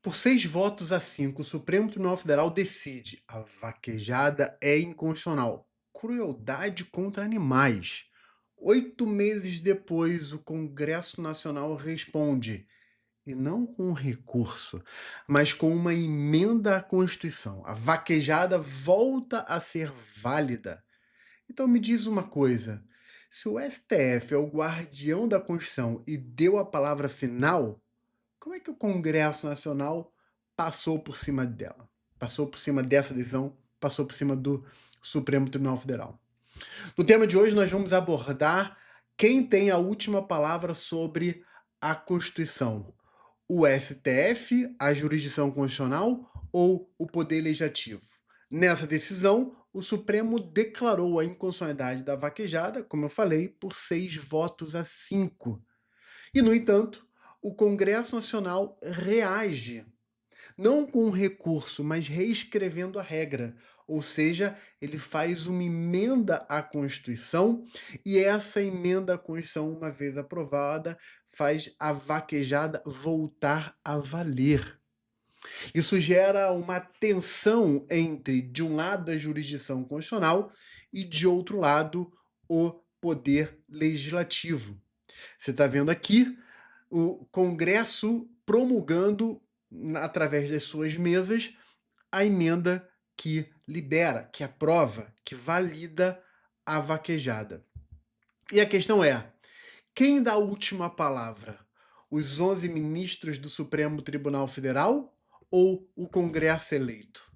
Por 6 votos a 5, o Supremo Tribunal Federal decide: a vaquejada é inconstitucional. Crueldade contra animais. 8 meses depois, o Congresso Nacional responde, e não com um recurso, mas com uma emenda à Constituição. A vaquejada volta a ser válida. Então me diz uma coisa: se o STF é o guardião da Constituição e deu a palavra final, como é que o Congresso Nacional passou por cima dela? Passou por cima dessa decisão, passou por cima do Supremo Tribunal Federal. No tema de hoje, nós vamos abordar quem tem a última palavra sobre a Constituição: o STF, a jurisdição constitucional ou o Poder Legislativo? Nessa decisão, o Supremo declarou a inconstitucionalidade da vaquejada, como eu falei, por 6 votos a 5. E, no entanto, o Congresso Nacional reage, não com um recurso, mas reescrevendo a regra. Ou seja, ele faz uma emenda à Constituição e essa emenda à Constituição, uma vez aprovada, faz a vaquejada voltar a valer. Isso gera uma tensão entre, de um lado, a jurisdição constitucional e, de outro lado, o poder legislativo. Você está vendo aqui o Congresso promulgando, através das suas mesas, a emenda que libera, que aprova, que valida a vaquejada. E a questão é: quem dá a última palavra? Os 11 ministros do Supremo Tribunal Federal ou o Congresso eleito?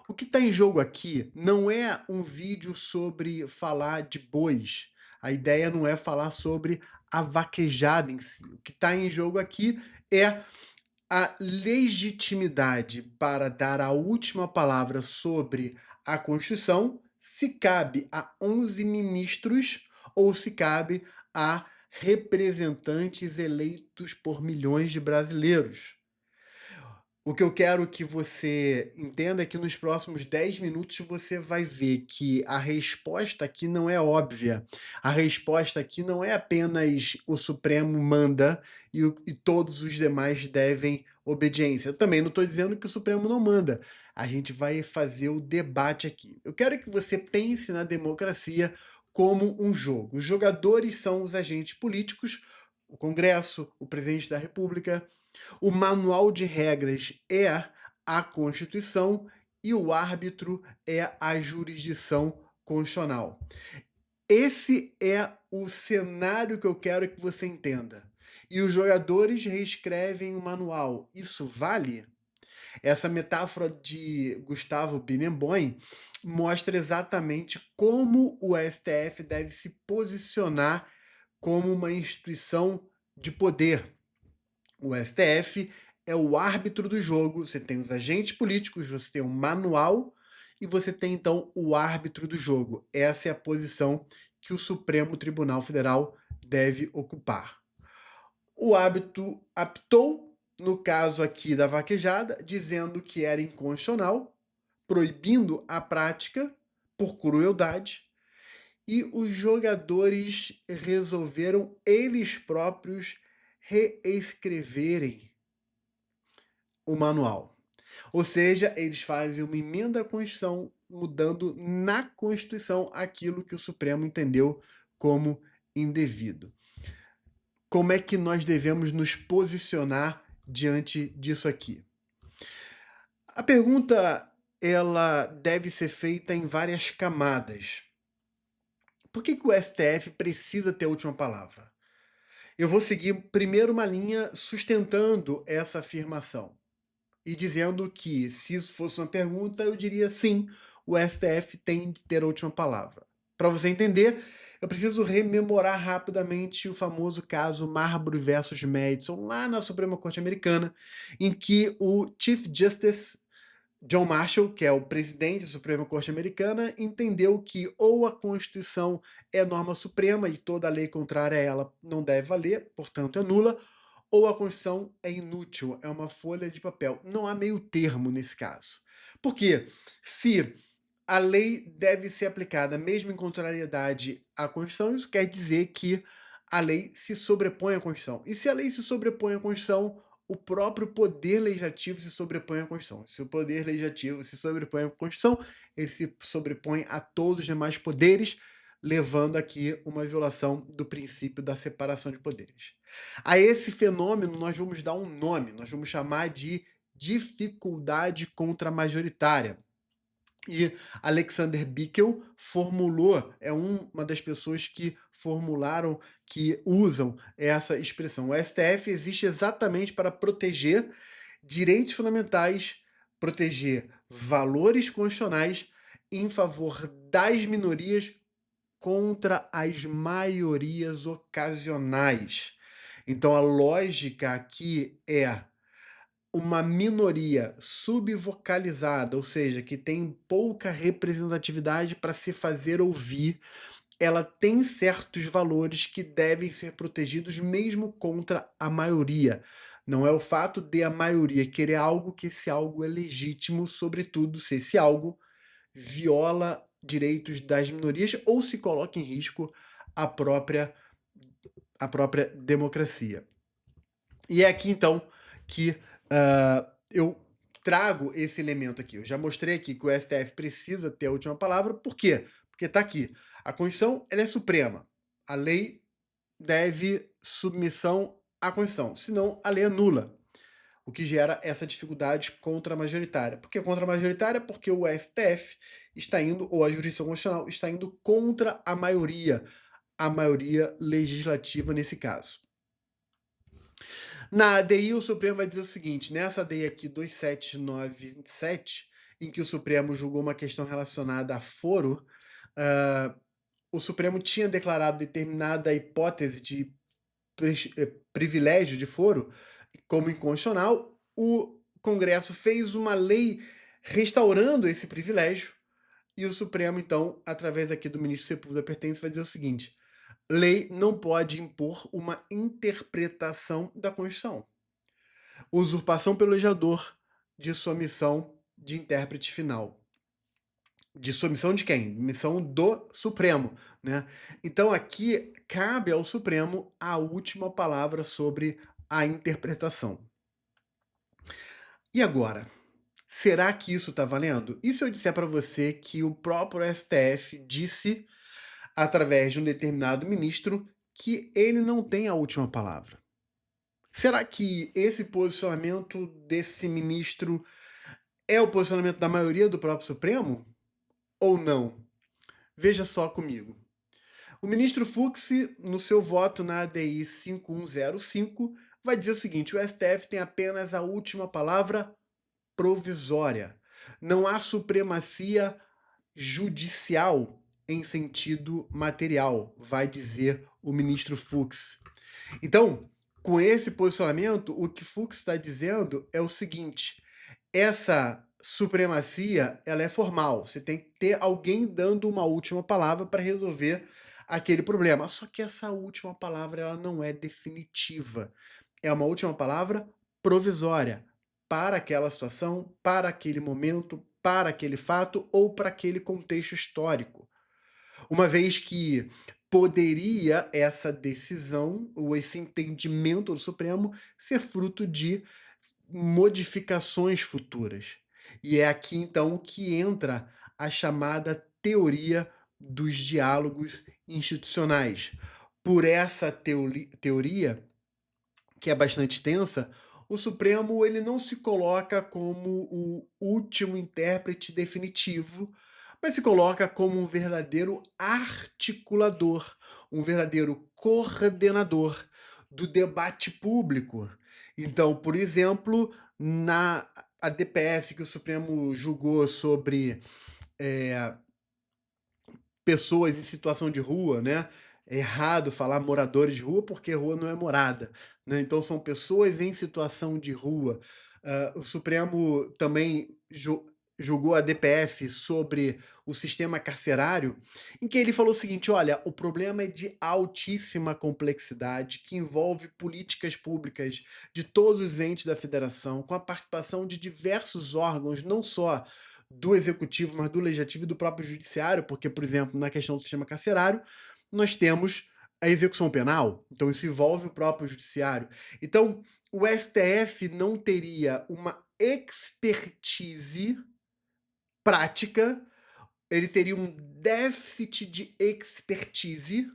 O que está em jogo aqui não é um vídeo sobre falar de bois. A ideia não é falar sobre a vaquejada em si. O que está em jogo aqui é a legitimidade para dar a última palavra sobre a Constituição, se cabe a 11 ministros ou se cabe a representantes eleitos por milhões de brasileiros. O que eu quero que você entenda é que nos próximos 10 minutos você vai ver que a resposta aqui não é óbvia. A resposta aqui não é apenas o Supremo manda e todos os demais devem obediência. Eu também não estou dizendo que o Supremo não manda. A gente vai fazer o debate aqui. Eu quero que você pense na democracia como um jogo. Os jogadores são os agentes políticos, o Congresso, o presidente da República. O manual de regras é a Constituição e o árbitro é a jurisdição constitucional. Esse é o cenário que eu quero que você entenda. E os jogadores reescrevem o manual. Isso vale? Essa metáfora de Gustavo Binnenboim mostra exatamente como o STF deve se posicionar como uma instituição de poder. O STF é o árbitro do jogo, você tem os agentes políticos, você tem o manual e você tem então o árbitro do jogo. Essa é a posição que o Supremo Tribunal Federal deve ocupar. O árbitro aptou, no caso aqui da vaquejada, dizendo que era inconstitucional, proibindo a prática por crueldade, e os jogadores resolveram eles próprios reescreverem o manual. Ou seja, eles fazem uma emenda à Constituição, mudando na Constituição aquilo que o Supremo entendeu como indevido. Como é que nós devemos nos posicionar diante disso aqui? A pergunta ela deve ser feita em várias camadas. Por que o STF precisa ter a última palavra? Eu vou seguir primeiro uma linha sustentando essa afirmação e dizendo que, se isso fosse uma pergunta, eu diria sim, o STF tem de ter a última palavra. Para você entender, eu preciso rememorar rapidamente o famoso caso Marbury versus Madison, lá na Suprema Corte Americana, em que o Chief Justice John Marshall, que é o presidente da Suprema Corte Americana, entendeu que ou a Constituição é norma suprema e toda lei contrária a ela não deve valer, portanto é nula, ou a Constituição é inútil, é uma folha de papel. Não há meio termo nesse caso. Por quê? Se a lei deve ser aplicada mesmo em contrariedade à Constituição, isso quer dizer que a lei se sobrepõe à Constituição. E se a lei se sobrepõe à Constituição, o próprio poder legislativo se sobrepõe à Constituição. Se o poder legislativo se sobrepõe à Constituição, ele se sobrepõe a todos os demais poderes, levando aqui uma violação do princípio da separação de poderes. A esse fenômeno nós vamos dar um nome, nós vamos chamar de dificuldade contramajoritária. E Alexander Bickel formulou, uma das pessoas que formularam, que usam essa expressão. O STF existe exatamente para proteger direitos fundamentais, proteger valores constitucionais em favor das minorias contra as maiorias ocasionais. Então a lógica aqui é uma minoria subvocalizada, ou seja, que tem pouca representatividade para se fazer ouvir, ela tem certos valores que devem ser protegidos mesmo contra a maioria. Não é o fato de a maioria querer algo que esse algo é legítimo, sobretudo se esse algo viola direitos das minorias ou se coloca em risco a própria, a própria democracia. E é aqui então que eu trago esse elemento aqui. Eu já mostrei aqui que o STF precisa ter a última palavra. Por quê? Porque está aqui. A Constituição ela é suprema. A lei deve submissão à Constituição. Senão, a lei é nula. O que gera essa dificuldade contra-majoritária. Por que contra-majoritária? Porque o STF está indo, ou a jurisdição constitucional, está indo contra a maioria legislativa nesse caso. Na ADI, o Supremo vai dizer o seguinte, nessa ADI aqui 27927, em que o Supremo julgou uma questão relacionada a foro, o Supremo tinha declarado determinada hipótese de privilégio de foro como inconstitucional, o Congresso fez uma lei restaurando esse privilégio, e o Supremo, então, através aqui do ministro Sepúlveda Pertence, vai dizer o seguinte: lei não pode impor uma interpretação da Constituição. Usurpação pelo legislador de sua missão de intérprete final. De submissão de quem? Missão do Supremo, né? Então aqui cabe ao Supremo a última palavra sobre a interpretação. E agora? Será que isso está valendo? E se eu disser para você que o próprio STF disse, através de um determinado ministro, que ele não tem a última palavra? Será que esse posicionamento desse ministro é o posicionamento da maioria do próprio Supremo? Ou não? Veja só comigo. O ministro Fux, no seu voto na ADI 5105, vai dizer o seguinte: o STF tem apenas a última palavra provisória. Não há supremacia judicial em sentido material, vai dizer o ministro Fux. Então, com esse posicionamento, o que Fux está dizendo é o seguinte: essa supremacia ela é formal. Você tem que ter alguém dando uma última palavra para resolver aquele problema. Só que essa última palavra ela não é definitiva. É uma última palavra provisória para aquela situação, para aquele momento, para aquele fato ou para aquele contexto histórico. Uma vez que poderia essa decisão ou esse entendimento do Supremo ser fruto de modificações futuras. E é aqui então que entra a chamada teoria dos diálogos institucionais. Por essa teoria, que é bastante extensa, o Supremo ele não se coloca como o último intérprete definitivo, mas se coloca como um verdadeiro articulador, um verdadeiro coordenador do debate público. Então, por exemplo, na ADPF que o Supremo julgou sobre pessoas em situação de rua, né? É errado falar moradores de rua porque rua não é morada, né? Então são pessoas em situação de rua. O Supremo também julgou a DPF sobre o sistema carcerário, em que ele falou o seguinte: olha, o problema é de altíssima complexidade, que envolve políticas públicas de todos os entes da federação, com a participação de diversos órgãos, não só do executivo, mas do legislativo e do próprio judiciário, porque, por exemplo, na questão do sistema carcerário, nós temos a execução penal, então isso envolve o próprio judiciário. Então, o STF não teria uma expertise prática, ele teria um déficit de expertise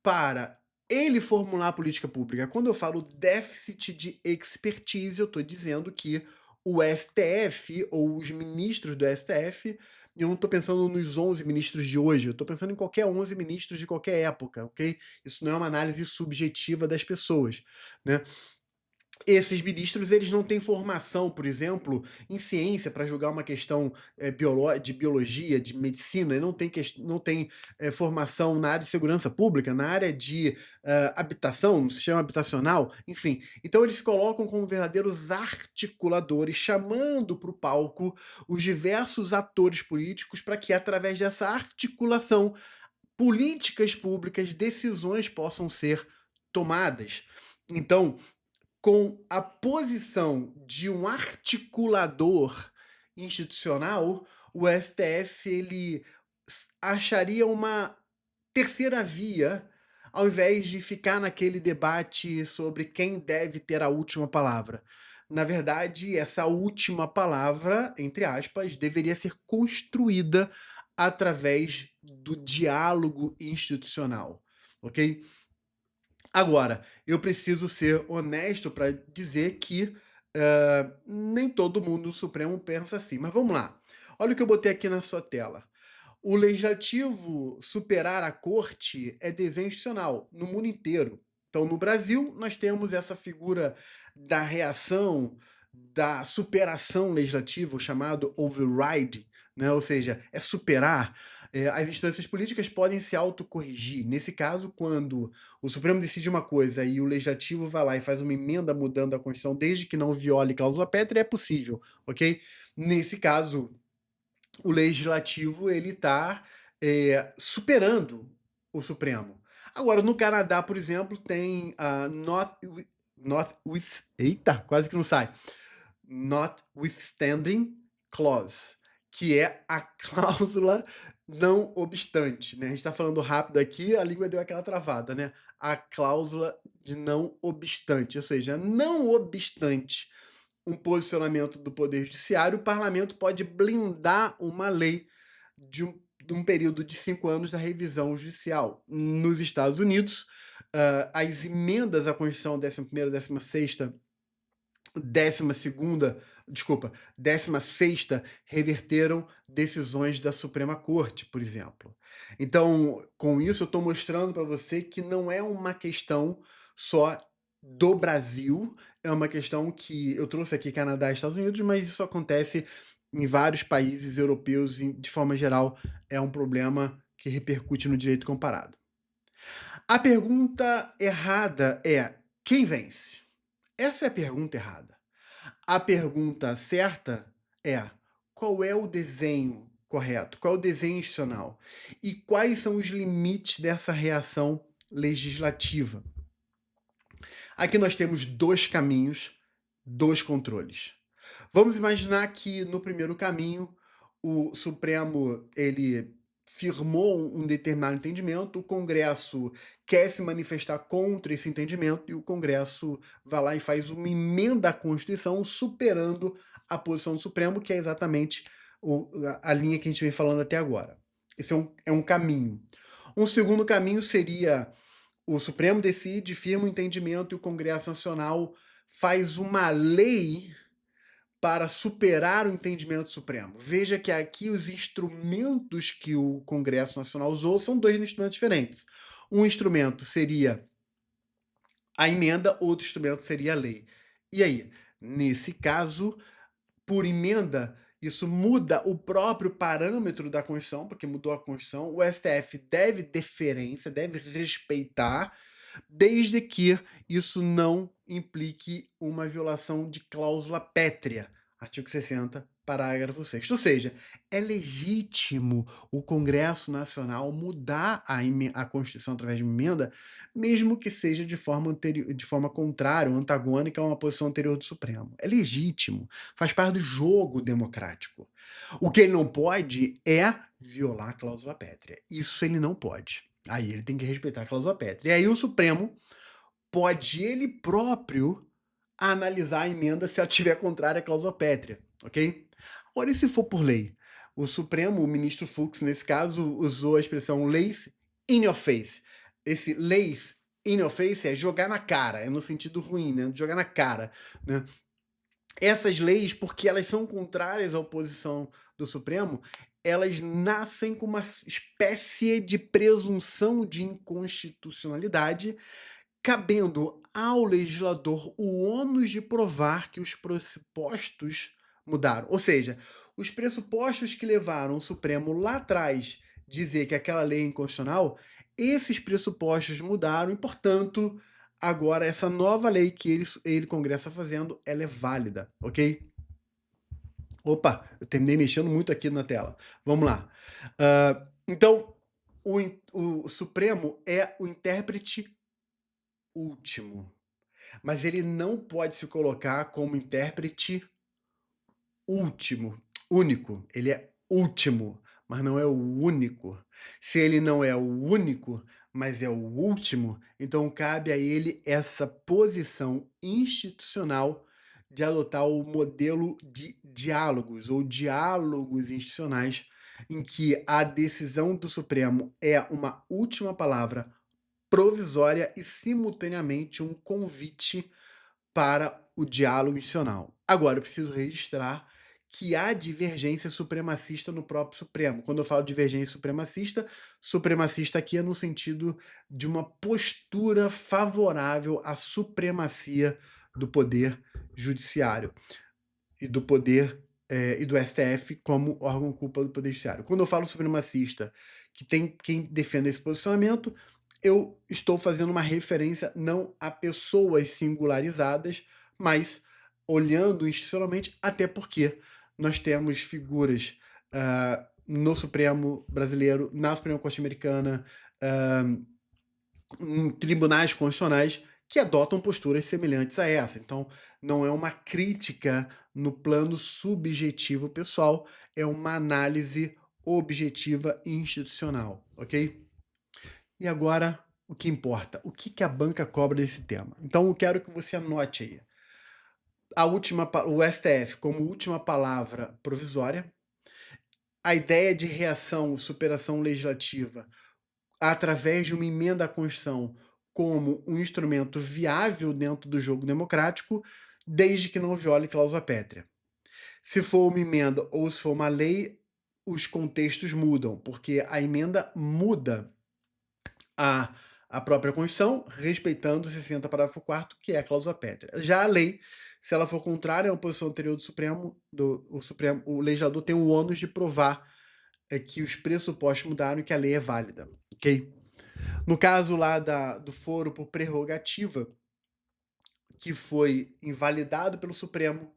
para ele formular a política pública. Quando eu falo déficit de expertise, eu estou dizendo que o STF ou os ministros do STF, eu não estou pensando nos 11 ministros de hoje, eu estou pensando em qualquer 11 ministros de qualquer época, ok? Isso não é uma análise subjetiva das pessoas, né? Esses ministros, eles não têm formação, por exemplo, em ciência para julgar uma questão de biologia, de medicina, não tem formação na área de segurança pública, na área de habitação, no sistema habitacional, enfim. Então eles se colocam como verdadeiros articuladores, chamando para o palco os diversos atores políticos para que, através dessa articulação, políticas públicas, decisões possam ser tomadas. Então, com a posição de um articulador institucional, o STF ele acharia uma terceira via, ao invés de ficar naquele debate sobre quem deve ter a última palavra. Na verdade, essa última palavra, entre aspas, deveria ser construída através do diálogo institucional, ok? Agora, eu preciso ser honesto para dizer que nem todo mundo no Supremo pensa assim. Mas vamos lá. Olha o que eu botei aqui na sua tela. O legislativo superar a corte é desenho institucional no mundo inteiro. Então, no Brasil, nós temos essa figura da reação, da superação legislativa, o chamado override, né? Ou seja, é superar. As instâncias políticas podem se autocorrigir. Nesse caso, quando o Supremo decide uma coisa e o Legislativo vai lá e faz uma emenda mudando a Constituição, desde que não viole cláusula pétrea, é possível, ok? Nesse caso, o Legislativo ele está superando o Supremo. Agora, no Canadá, por exemplo, tem a eita, quase que não sai. Notwithstanding Clause, que é a cláusula não obstante, né? A gente está falando rápido aqui, a língua deu aquela travada, né? A cláusula de não obstante, ou seja, não obstante um posicionamento do Poder Judiciário, o Parlamento pode blindar uma lei de um período de 5 anos da revisão judicial. Nos Estados Unidos, as emendas à Constituição 11ª, 16ª, 16ª reverteram decisões da Suprema Corte, por exemplo. Então, com isso, eu estou mostrando para você que não é uma questão só do Brasil, é uma questão que eu trouxe aqui Canadá e Estados Unidos, mas isso acontece em vários países europeus e, de forma geral, é um problema que repercute no direito comparado. A pergunta errada é: quem vence? Essa é a pergunta errada. A pergunta certa é: qual é o desenho correto? Qual é o desenho institucional? E quais são os limites dessa reação legislativa? Aqui nós temos dois caminhos, dois controles. Vamos imaginar que no primeiro caminho o Supremo ele firmou um determinado entendimento, o Congresso quer se manifestar contra esse entendimento e o Congresso vai lá e faz uma emenda à Constituição superando a posição do Supremo, que é exatamente a linha que a gente vem falando até agora. Esse é um caminho. Um segundo caminho seria o Supremo decide, firma um entendimento e o Congresso Nacional faz uma lei para superar o entendimento supremo. Veja que aqui os instrumentos que o Congresso Nacional usou são dois instrumentos diferentes. Um instrumento seria a emenda, outro instrumento seria a lei. E aí, nesse caso, por emenda, isso muda o próprio parâmetro da Constituição, porque mudou a Constituição. O STF deve deferência, deve respeitar, desde que isso não implique uma violação de cláusula pétrea, artigo 60, parágrafo 6º. Ou seja, é legítimo o Congresso Nacional mudar a Constituição através de uma emenda, mesmo que seja de forma contrária ou antagônica a uma posição anterior do Supremo. É legítimo, faz parte do jogo democrático. O que ele não pode é violar a cláusula pétrea. Isso ele não pode. Aí ele tem que respeitar a cláusula pétrea. E aí o Supremo pode ele próprio analisar a emenda se ela tiver contrária à cláusula pétrea, ok? Agora, e se for por lei? O Supremo, o ministro Fux, nesse caso, usou a expressão leis in your face. Esse leis in your face é jogar na cara, é no sentido ruim, né? Jogar na cara, né? Essas leis, porque elas são contrárias à oposição do Supremo, elas nascem com uma espécie de presunção de inconstitucionalidade, cabendo ao legislador o ônus de provar que os pressupostos mudaram. Ou seja, os pressupostos que levaram o Supremo lá atrás dizer que aquela lei é inconstitucional, esses pressupostos mudaram e, portanto, agora essa nova lei que ele Congresso está fazendo, ela é válida, ok? Opa, eu terminei mexendo muito aqui na tela. Vamos lá. Então, o Supremo é o intérprete último, mas ele não pode se colocar como intérprete único. Ele é último, mas não é o único. Se ele não é o único, mas é o último, então cabe a ele essa posição institucional de adotar o modelo de diálogos ou diálogos institucionais, em que a decisão do Supremo é uma última palavra provisória e, simultaneamente, um convite para o diálogo institucional. Agora, eu preciso registrar que há divergência supremacista no próprio Supremo. Quando eu falo divergência supremacista aqui é no sentido de uma postura favorável à supremacia do poder judiciário e do poder e do STF como órgão culpa do poder judiciário. Quando eu falo supremacista, que tem quem defenda esse posicionamento, eu estou fazendo uma referência não a pessoas singularizadas, mas olhando institucionalmente, até porque nós temos figuras no Supremo brasileiro, na Suprema Corte Americana, em tribunais constitucionais que adotam posturas semelhantes a essa. Então, não é uma crítica no plano subjetivo pessoal, é uma análise objetiva institucional, ok? E agora, o que importa? O que a banca cobra desse tema? Então, eu quero que você anote aí. O STF como última palavra provisória, a ideia de reação, superação legislativa, através de uma emenda à Constituição como um instrumento viável dentro do jogo democrático, desde que não viole cláusula pétrea. Se for uma emenda ou se for uma lei, os contextos mudam, porque a emenda muda a própria Constituição, respeitando o 60 parágrafo 4º, que é a cláusula pétrea. Já a lei, se ela for contrária à posição anterior do Supremo, o legislador tem o ônus de provar que os pressupostos mudaram e que a lei é válida, ok? No caso lá do foro por prerrogativa, que foi invalidado pelo Supremo,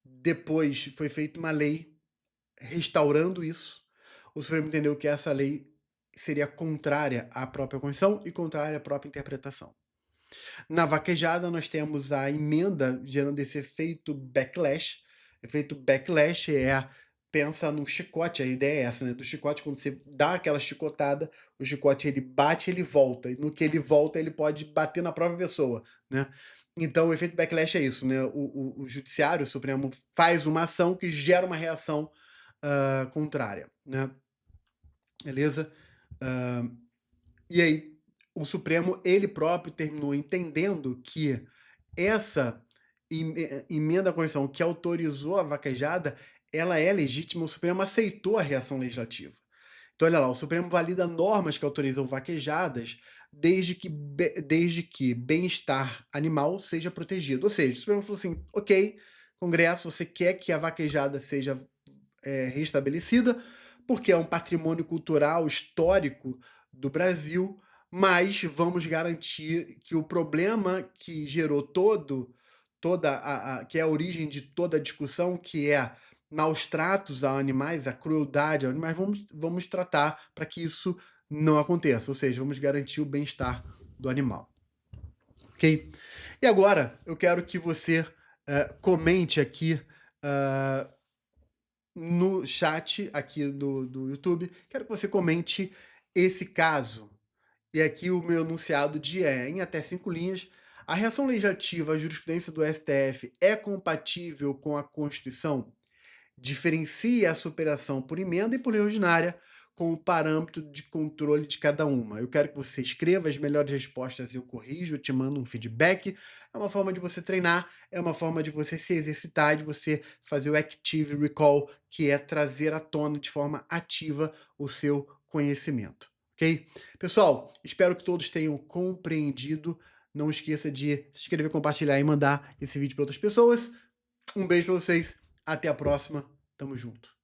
depois foi feita uma lei restaurando isso, o Supremo entendeu que essa lei seria contrária à própria Constituição e contrária à própria interpretação. Na vaquejada, nós temos a emenda gerando esse efeito backlash. Efeito backlash pensa num chicote, a ideia é essa, né? Do chicote, quando você dá aquela chicotada, o chicote ele bate, ele volta. E no que ele volta, ele pode bater na própria pessoa, né? Então, o efeito backlash é isso, né? O Judiciário, o Supremo, faz uma ação que gera uma reação contrária, né? Beleza? E aí, o Supremo, ele próprio terminou entendendo que essa emenda à Constituição que autorizou a vaquejada, ela é legítima, o Supremo aceitou a reação legislativa. Então, olha lá, o Supremo valida normas que autorizam vaquejadas desde que bem-estar animal seja protegido. Ou seja, o Supremo falou assim, ok, Congresso, você quer que a vaquejada seja restabelecida, porque é um patrimônio cultural histórico do Brasil, mas vamos garantir que o problema que gerou que é a origem de toda a discussão, que é maus tratos a animais, a crueldade a animais, vamos tratar para que isso não aconteça, ou seja, vamos garantir o bem-estar do animal. Ok? E agora eu quero que você comente aqui no chat aqui do YouTube, quero que você comente esse caso E aqui o meu enunciado de em até 5 linhas, a reação legislativa à jurisprudência do STF é compatível com a Constituição? Diferencie a superação por emenda e por lei ordinária com o parâmetro de controle de cada uma. Eu quero que você escreva as melhores respostas, eu corrijo, eu te mando um feedback. É uma forma de você treinar, é uma forma de você se exercitar, de você fazer o active recall, que é trazer à tona de forma ativa o seu conhecimento, ok? Pessoal, espero que todos tenham compreendido. Não esqueça de se inscrever, compartilhar e mandar esse vídeo para outras pessoas. Um beijo para vocês, até a próxima, tamo junto.